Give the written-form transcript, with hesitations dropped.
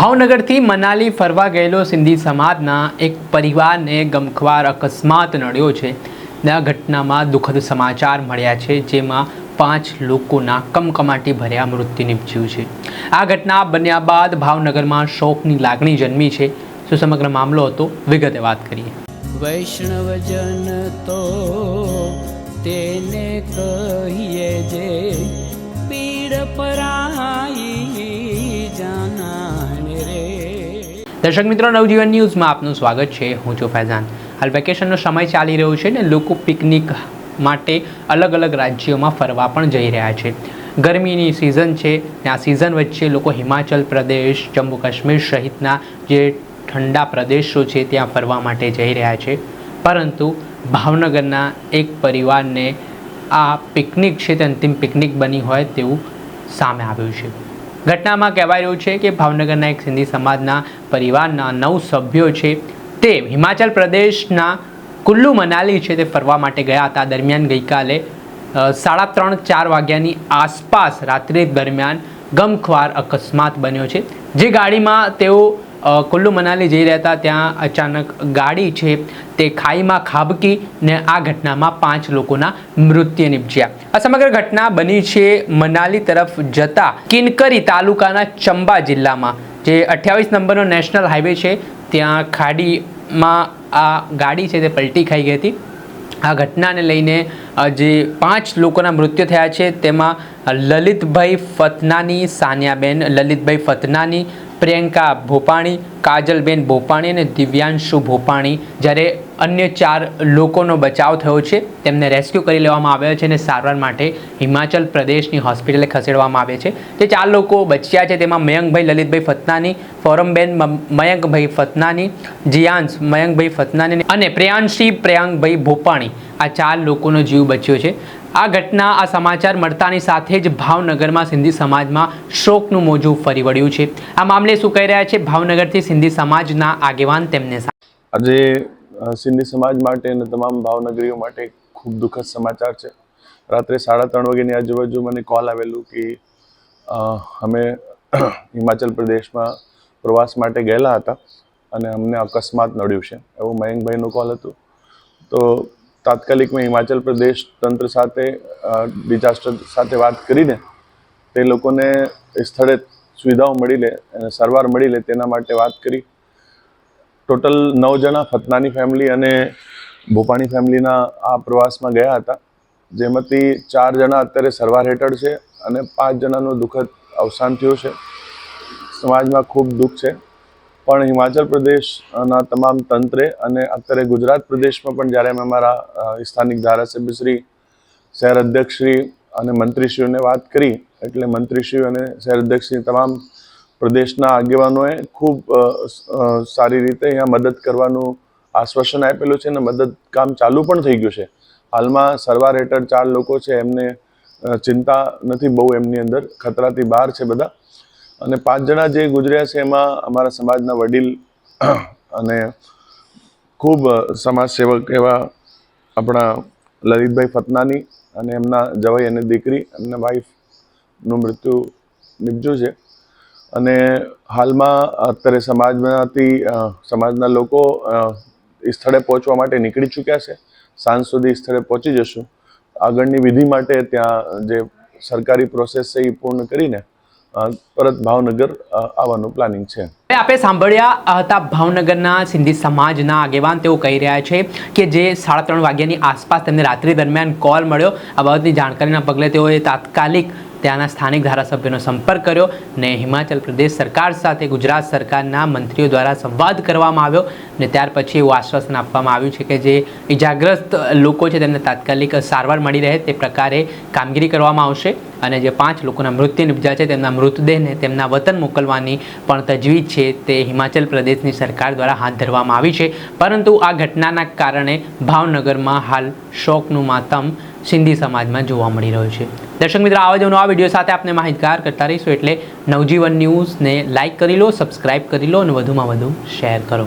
ભાવનગરથી મનાલી ફરવા ગયેલો સિંધી સમાજના એક પરિવારને ગમખ્વાર અકસ્માત નડ્યો છે। આ ઘટનામાં દુઃખદ સમાચાર મળ્યા છે, જેમાં 5 લોકોના કમકમાટી ભર્યા મૃત્યુ નિપજ્યું છે। આ ઘટના બન્યા બાદ ભાવનગરમાં શોકની લાગણી જન્મી છે। શું સમગ્ર મામલો હતો, વિગતે વાત કરીએ। વૈષ્ણવજન તો તેને કહીએ જે પીડ પરાઈ જાનાને રે। દર્શક મિત્રો, નવજીવન ન્યૂઝમાં આપનું સ્વાગત છે। હું છું ફૈઝાન। હાલ વેકેશનનો સમય ચાલી રહ્યો છે ને લોકો પિકનિક માટે અલગ અલગ રાજ્યોમાં ફરવા પણ જઈ રહ્યા છે। ગરમીની સિઝન છે, આ સિઝન વચ્ચે લોકો હિમાચલ પ્રદેશ, જમ્મુ કાશ્મીર સહિતના જે ઠંડા પ્રદેશો છે ત્યાં ફરવા માટે જઈ રહ્યા છે, પરંતુ ભાવનગરના એક પરિવારને આ પિકનિક છે તે અંતિમ પિકનિક બની હોય તેવું સામે આવ્યું છે। ઘટનામાં કહેવાય રહ્યું છે કે ભાવનગરના એક સિંધી સમાજના પરિવારના 9 સભ્યો છે તે હિમાચલ પ્રદેશના કુલ્લુ મનાલી છે તે ફરવા માટે ગયા હતા। દરમિયાન ગઈકાલે 3:30-4 વાગ્યાની આસપાસ રાત્રિ દરમિયાન ગમખ્વાર અકસ્માત બન્યો છે। જે ગાડીમાં તેઓ કુલ્લુ મનાલી જઈ રહ્યા હતા ત્યાં અચાનક ગાડી છે તે ખાઈમાં ખાબકી ને આ ઘટનામાં 5 લોકોના મૃત્યુ નિપજ્યા। આ સમગ્ર ઘટના બની છે મનાલી તરફ જતા કિનકરી તાલુકાના ચંબા જિલ્લામાં, જે 28 નંબરનો નેશનલ હાઈવે છે ત્યાં ખાડીમાં આ ગાડી છે તે પલટી ખાઈ ગઈ હતી। આ ઘટનાને લઈને જે 5 લોકોના મૃત્યુ થયા છે તેમાં લલિતભાઈ ફતનાની, સાનિયાબેન લલિતભાઈ ફતનાની, પ્રિયંકા ભોપાણી, કાજલબેન ભોપાણી અને દિવ્યાંશુ ભોપાણી, જ્યારે અન્ય 4 લોકોનો બચાવ થયો છે। તેમને રેસ્ક્યુ કરી લેવામાં આવ્યા છે અને સારવાર માટે હિમાચલ પ્રદેશની હોસ્પિટલે ખસેડવામાં આવ્યા છે। જે 4 લોકો બચ્યા છે તેમાં મયંકભાઈ લલિતભાઈ ફતનાની, ફોરમબેન મયંકભાઈ ફતનાની, જીયાંશ મયંકભાઈ ફતનાની અને પ્રિયાંશી પ્રિયાંકભાઈ ભોપાણી, આ 4 લોકોનો જીવ બચ્યો છે। આ ઘટના, આ સમાચાર મળતાની સાથે જ ભાવનગરમાં સિંધી સમાજમાં શોકનું મોજું ફરી વળ્યું છે। આ મામલે શું કહી રહ્યા છે ભાવનગરથી સિંધી સમાજના આગેવાન, તેમને આજે સિંધી સમાજ માટે અને તમામ ભાવનગરીઓ માટે ખૂબ દુઃખદ સમાચાર છે। રાત્રે 3:30 વાગ્યાની આજુબાજુ મને કોલ આવેલું કે અમે હિમાચલ પ્રદેશમાં પ્રવાસ માટે ગયેલા હતા અને અમને અકસ્માત નડ્યું છે, એવું મયંકભાઈનો કોલ હતો। તો તાત્કાલિક મેં હિમાચલ પ્રદેશ તંત્ર સાથે ડિઝાસ્ટર સાથે વાત કરીને તે લોકોને સ્થળે સુવિધાઓ મળી લે અને સારવાર મળી લે તેના માટે વાત કરી। ટોટલ 9 જણા ફતનાની ફેમિલી અને ભોપાણી ફેમિલીના આ પ્રવાસમાં ગયા હતા, જેમાંથી 4 જણા અત્યારે સારવાર હેઠળ છે અને 5 જણાનું દુઃખદ અવસાન થયું છે। સમાજમાં ખૂબ દુઃખ છે, પણ હિમાચલ પ્રદેશના તમામ તંત્રે અને અત્યારે ગુજરાત પ્રદેશમાં પણ જ્યારે અમે અમારા સ્થાનિક ધારાસભ્યશ્રી, શહેર અધ્યક્ષશ્રી અને મંત્રીશ્રીઓને વાત કરી, એટલે મંત્રીશ્રીઓ અને શહેર અધ્યક્ષશ્રી તમામ પ્રદેશના આગેવાનોએ ખૂબ સારી રીતે અહીંયા મદદ કરવાનું આશ્વાસન આપેલું છે અને મદદ કામ ચાલુ પણ થઈ ગયું છે। હાલમાં સારવાર હેઠળ 4 લોકો છે, એમને ચિંતા નથી બહુ, એમની અંદર ખતરાથી બહાર છે બધા, અને 5 જણા જે ગુજર્યા છે એમાં અમારા સમાજના વડીલ અને ખૂબ સમાજ સેવક એવા આપણા લલિતભાઈ ફતનાની અને એમના જવાઈ અને દીકરી, એમના વાઈફનું મૃત્યુ નિપજ્યું છે। અને હાલમાં અત્યારે સમાજના લોકો સ્થળે પહોંચવા માટે નીકળી ચૂક્યા છે। સાંજ સુધી સ્થળે પહોંચી જશું। આગળની વિધિ માટે ત્યાં જે સરકારી પ્રોસેસ છે એ પૂર્ણ કરીને પરત ભાવનગર આવવાનું પ્લાનિંગ છે। આપણે સાંભળ્યા હતા ભાવનગરના સિંધી સમાજના આગેવાન, તેઓ કહી રહ્યા છે કે જે 3:30 વાગ્યાની આસપાસ તેમને રાત્રિ દરમિયાન કોલ મળ્યો। આ બાબતની જાણકારીના પગલે તેઓએ તાત્કાલિક ત્યાંના સ્થાનિક ધારાસભ્યોનો સંપર્ક કર્યો ને હિમાચલ પ્રદેશ સરકાર સાથે ગુજરાત સરકારના મંત્રીઓ દ્વારા સંવાદ કરવામાં આવ્યો ને ત્યાર પછી એવું આશ્વાસન આપવામાં આવ્યું છે કે જે ઇજાગ્રસ્ત લોકો છે તેમને તાત્કાલિક સારવાર મળી રહે તે પ્રકારે કામગીરી કરવામાં આવશે અને જે 5 લોકોના મૃત્યુ નિપજ્યા છે તેમના મૃતદેહને તેમના વતન મોકલવાની પણ તજવીજ છે તે હિમાચલ પ્રદેશની સરકાર દ્વારા હાથ ધરવામાં આવી છે। પરંતુ આ ઘટનાના કારણે ભાવનગરમાં હાલ શોકનું માતમ સિંધી સમાજમાં જોવા મળી રહ્યો છે। દર્શક મિત્રો, આવા જ નવા વિડીયો સાથે આપને માહિતગાર કરતા રહીશું, એટલે નવજીવન ન્યૂઝને લાઇક કરી લો, સબસ્ક્રાઇબ કરી લો અને વધુમાં વધુ શેર કરો।